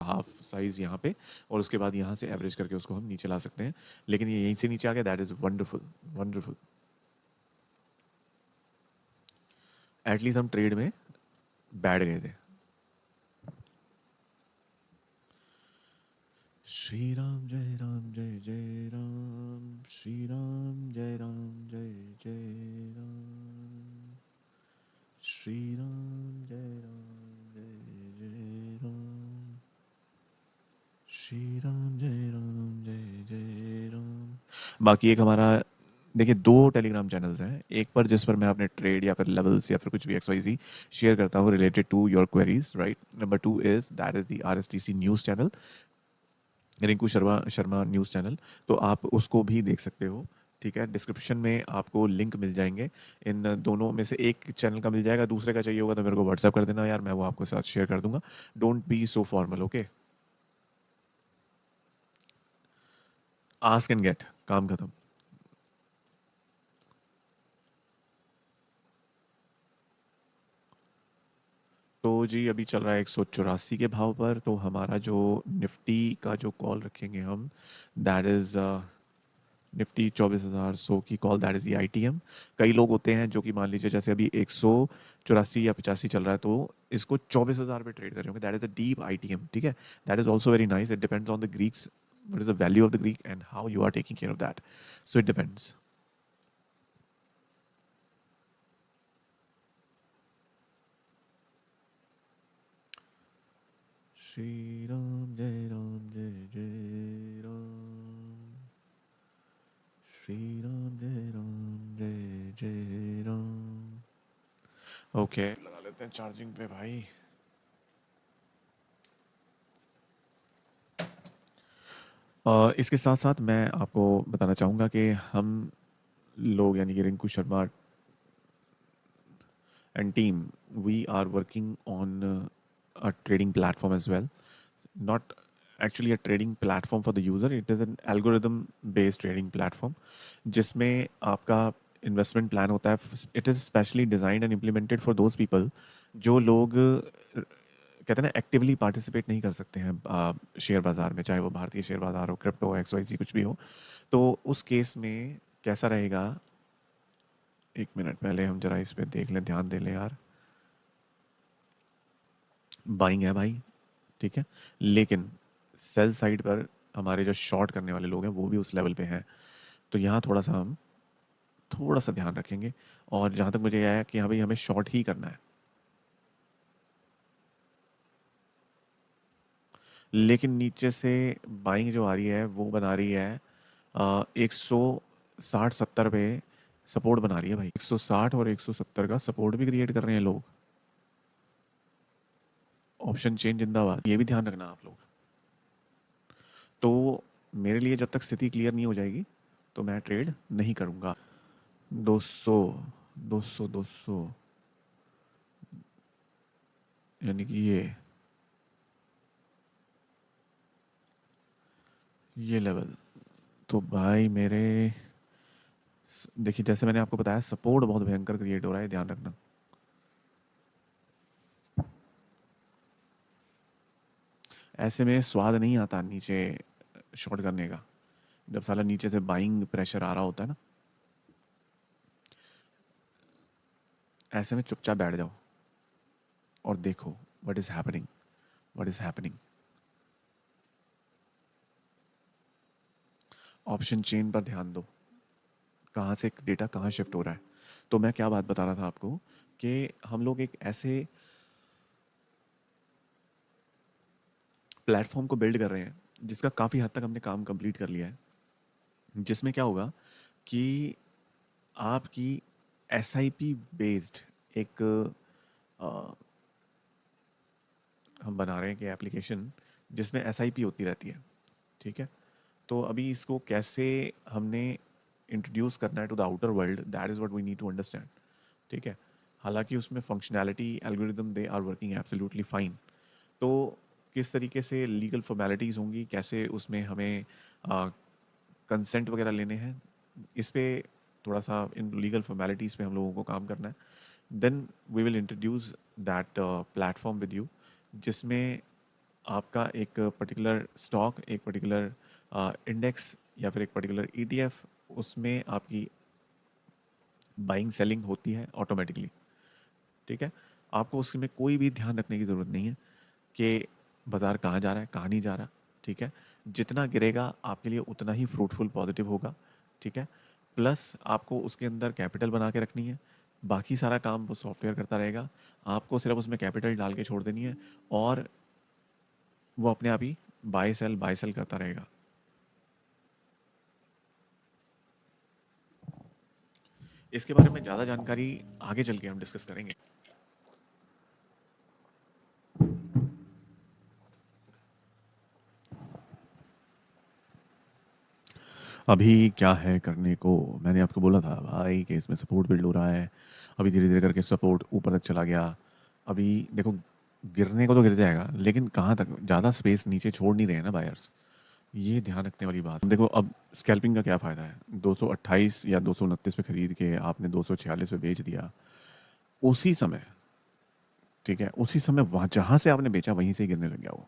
Half size यहाँ पे, और उसके बाद यहाँ से एवरेज करके उसको हम नीचे ला सकते हैं। लेकिन ये यहीं से नीचे आ गया, that is wonderful, wonderful. At least हम ट्रेड में बैठ गए थे। श्री राम जय राम जय जय राम, श्री राम जय राम जय जय राम, श्री राम जय राम जय जय राम, श्री राम जय राम जय जय राम। बाकी एक हमारा, देखिए, 2 टेलीग्राम चैनल्स हैं। एक पर जिस पर मैं अपने ट्रेड या फिर लेवल्स या फिर कुछ भी XYZ शेयर करता हूँ related to your queries, right. Number 2 is that is the RSTC news channel, Rinku Sharma Sharma news channel. तो आप उसको भी देख सकते हो, ठीक है। डिस्क्रिप्शन में आपको लिंक मिल जाएंगे। इन दोनों में से एक चैनल का मिल जाएगा, दूसरे का चाहिए होगा तो मेरे को व्हाट्सएप कर देना यार, मैं वो आपके साथ शेयर कर दूंगा। Don't be so formal, okay. Ask and get, काम खत्म। तो जी अभी चल रहा है 184 के भाव पर। तो हमारा जो निफ्टी का जो कॉल रखेंगे हम, दैट इज़ निफ्टी 24,100 की call, that is the ITM। कई लोग होते हैं जो कि मान लीजिए जैसे अभी 184 या 85 चल रहा है, तो इसको 24,000 पे ट्रेड कर रहे होंगे, that is the deep ITM, ठीक है। That is also very nice. It depends on the Greeks, what is the value of the Greek and how you are taking care of that. So it depends. Shri Ram जय राम जय जय राम, श्री राम जय राम जय जय Ram. Okay, लगा लेते हैं चार्जिंग पे भाई। इसके साथ साथ मैं आपको बताना चाहूँगा कि हम लोग यानी कि Rinku Sharma and team, we are working on a trading platform as well. Not actually a trading platform for the user, it is an algorithm based trading platform जिसमें आपका इन्वेस्टमेंट प्लान होता है। It is specially designed and implemented for those people जो लोग कहते हैं ना actively participate नहीं कर सकते हैं शेयर बाज़ार में, चाहे वो भारतीय शेयर बाज़ार हो, क्रिप्टो हो, XYZ कुछ भी हो। तो उस केस में कैसा रहेगा, एक मिनट पहले हम जरा इस पे देख लें, ध्यान दे लें यार। बाइंग है भाई, ठीक है। लेकिन सेल साइड पर हमारे जो शॉर्ट करने वाले लोग हैं वो भी उस लेवल पे हैं। तो यहाँ थोड़ा सा हम थोड़ा सा ध्यान रखेंगे। और जहाँ तक मुझे यह है कि हाँ भाई हमें शॉर्ट ही करना है, लेकिन नीचे से बाइंग जो आ रही है वो बना रही है 160-70 पे सपोर्ट बना रही है भाई। 160 और 170 का सपोर्ट भी क्रिएट कर रहे हैं लोग। ऑप्शन चेंज जिंदाबाद, ये भी ध्यान रखना आप लोग। तो मेरे लिए जब तक स्थिति क्लियर नहीं हो जाएगी तो मैं ट्रेड नहीं करूँगा। 200, 200, 200, यानी कि ये लेवल तो भाई मेरे, देखिए जैसे मैंने आपको बताया सपोर्ट बहुत भयंकर क्रिएट हो रहा है, ध्यान रखना। ऐसे में स्वाद नहीं आता नीचे शॉर्ट करने का, जब साला नीचे से बाइंग प्रेशर आ रहा होता है ना। ऐसे में चुपचाप बैठ जाओ और देखो what is happening, what is happening. Option chain पर ध्यान दो, कहाँ से डेटा कहाँ शिफ्ट हो रहा है। तो मैं क्या बात बता रहा था आपको कि हम लोग एक ऐसे प्लेटफॉर्म को बिल्ड कर रहे हैं जिसका काफ़ी हद तक हमने काम कंप्लीट कर लिया है। जिसमें क्या होगा कि आपकी SIP बेस्ड एक हम बना रहे हैं कि एप्लीकेशन जिसमें SIP होती रहती है, ठीक है। तो अभी इसको कैसे हमने इंट्रोड्यूस करना है to the outer world, that is what we need to understand, ठीक है। हालांकि उसमें functionality algorithm they are working absolutely fine. तो किस तरीके से लीगल फॉर्मेलिटीज़ होंगी, कैसे उसमें हमें कंसेंट वगैरह लेने हैं, इस पे थोड़ा सा इन लीगल फॉर्मेलिटीज़ पे हम लोगों को काम करना है। Then we will introduce that platform with you, जिसमें आपका एक पर्टिकुलर स्टॉक, एक पर्टिकुलर इंडेक्स या फिर एक पर्टिकुलर ईटीएफ, उसमें आपकी बाइंग सेलिंग होती है ऑटोमेटिकली। ठीक है, आपको उसमें कोई भी ध्यान रखने की ज़रूरत नहीं है कि बाज़ार कहाँ जा रहा है, कहाँ नहीं जा रहा। ठीक है, जितना गिरेगा आपके लिए उतना ही फ्रूटफुल पॉजिटिव होगा। ठीक है, प्लस आपको उसके अंदर कैपिटल बना के रखनी है, बाकी सारा काम वो सॉफ्टवेयर करता रहेगा। आपको सिर्फ उसमें कैपिटल डाल के छोड़ देनी है और वो अपने आप ही बाय सेल करता रहेगा। इसके बारे में ज़्यादा जानकारी आगे चल के हम डिस्कस करेंगे। अभी क्या है करने को, मैंने आपको बोला था भाई कि इसमें सपोर्ट बिल्ड हो रहा है। अभी धीरे धीरे करके सपोर्ट ऊपर तक चला गया। अभी देखो, गिरने को तो गिर जाएगा, लेकिन कहाँ तक, ज़्यादा स्पेस नीचे छोड़ नहीं रहे हैं ना बायर्स। ये ध्यान रखने वाली बात। देखो अब स्कैल्पिंग का क्या फ़ायदा है, 228 या 229 पे खरीद के आपने 246 पे बेच दिया उसी समय। ठीक है, उसी समय वहाँ जहाँ से आपने बेचा वहीं से ही गिरने लग गया वो।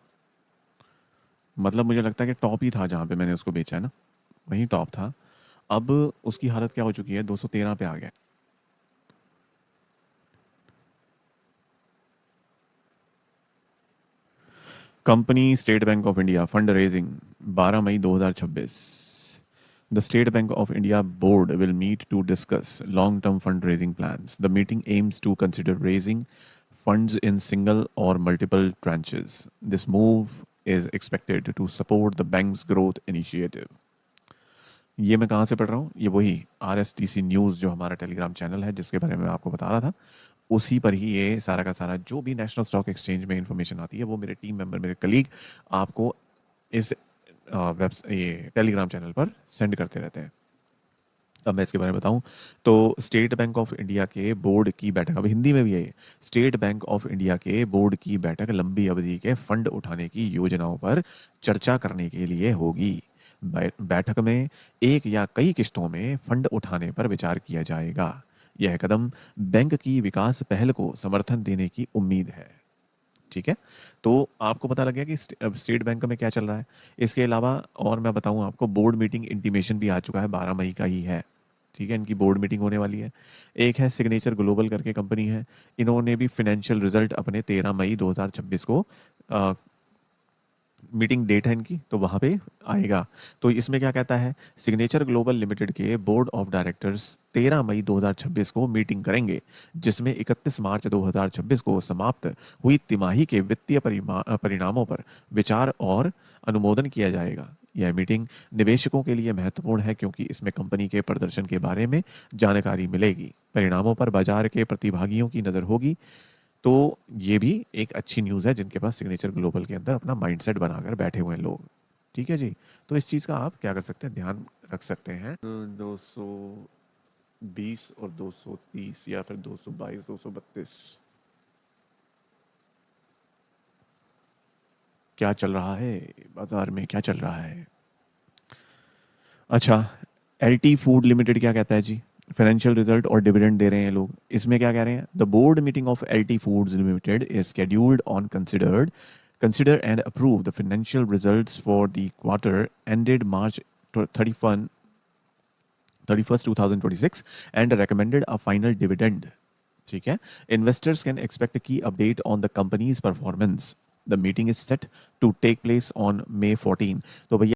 मतलब मुझे लगता है कि टॉप ही था जहाँ पे मैंने उसको बेचा है ना, वहीं टॉप था। अब उसकी हालत क्या हो चुकी है, 213 पे आ गया। Company State Bank of India fund raising 12 मई 2026। The State Bank of India board will meet to discuss long-term fundraising plans. The meeting aims to consider raising funds in single or multiple tranches. This move is expected to support the bank's growth initiative. ये मैं कहाँ से पढ़ रहा हूँ, ये वही RSTC news जो हमारा टेलीग्राम चैनल है जिसके बारे में मैं आपको बता रहा था, उसी पर ही ये सारा का सारा जो भी नेशनल स्टॉक एक्सचेंज में इंफॉर्मेशन आती है वो मेरे टीम मेंबर, मेरे कलीग आपको इस ये टेलीग्राम चैनल पर सेंड करते रहते हैं। अब मैं इसके बारे में बताऊं तो स्टेट बैंक ऑफ इंडिया के बोर्ड की बैठक, अब हिंदी में भी है ये, स्टेट बैंक ऑफ इंडिया के बोर्ड की बैठक लंबी अवधि के फंड उठाने की योजनाओं पर चर्चा करने के लिए होगी। बैठक में एक या कई किस्तों में फंड उठाने पर विचार किया जाएगा। यह कदम बैंक की विकास पहल को समर्थन देने की उम्मीद है। ठीक है, तो आपको पता लग गया कि अब स्टेट बैंक में क्या चल रहा है। इसके अलावा और मैं बताऊं आपको, बोर्ड मीटिंग इंटीमेशन भी आ चुका है, 12 मई का ही है। ठीक है, इनकी बोर्ड मीटिंग होने वाली है। एक है सिग्नेचर ग्लोबल करके कंपनी है, इन्होंने भी फाइनेंशियल रिजल्ट अपने 13 मई 2026 को मीटिंग डेट है इनकी, तो वहाँ पे आएगा। तो इसमें क्या कहता है, सिग्नेचर ग्लोबल लिमिटेड के बोर्ड ऑफ डायरेक्टर्स 13 मई 2026 को मीटिंग करेंगे, जिसमें 31 मार्च 2026 को समाप्त हुई तिमाही के वित्तीय परिणामों पर विचार और अनुमोदन किया जाएगा। यह मीटिंग निवेशकों के लिए महत्वपूर्ण है क्योंकि इसमें कंपनी के प्रदर्शन के बारे में जानकारी मिलेगी, परिणामों पर बाजार के प्रतिभागियों की नज़र होगी। तो ये भी एक अच्छी न्यूज़ है जिनके पास सिग्नेचर ग्लोबल के अंदर अपना माइंडसेट बनाकर बैठे हुए हैं लोग। ठीक है जी, तो इस चीज़ का आप क्या कर सकते हैं, ध्यान रख सकते हैं। 220 और 230 या फिर 222 232 क्या चल रहा है बाजार में, क्या चल रहा है। अच्छा, LT फूड लिमिटेड क्या कहता है जी, फाइनेंशियल रिजल्ट और डिविडेंड दे रहे हैं लोग। इसमें क्या कह रहे हैं, the board meeting of LT foods limited is scheduled on consider and approve the financial results for the quarter ended March 31st 2026 and recommended a final dividend. ठीक है, इन्वेस्टर्स कैन एक्सपेक्ट की update on the company's performance. The meeting is set to take place on May 14। तो भैया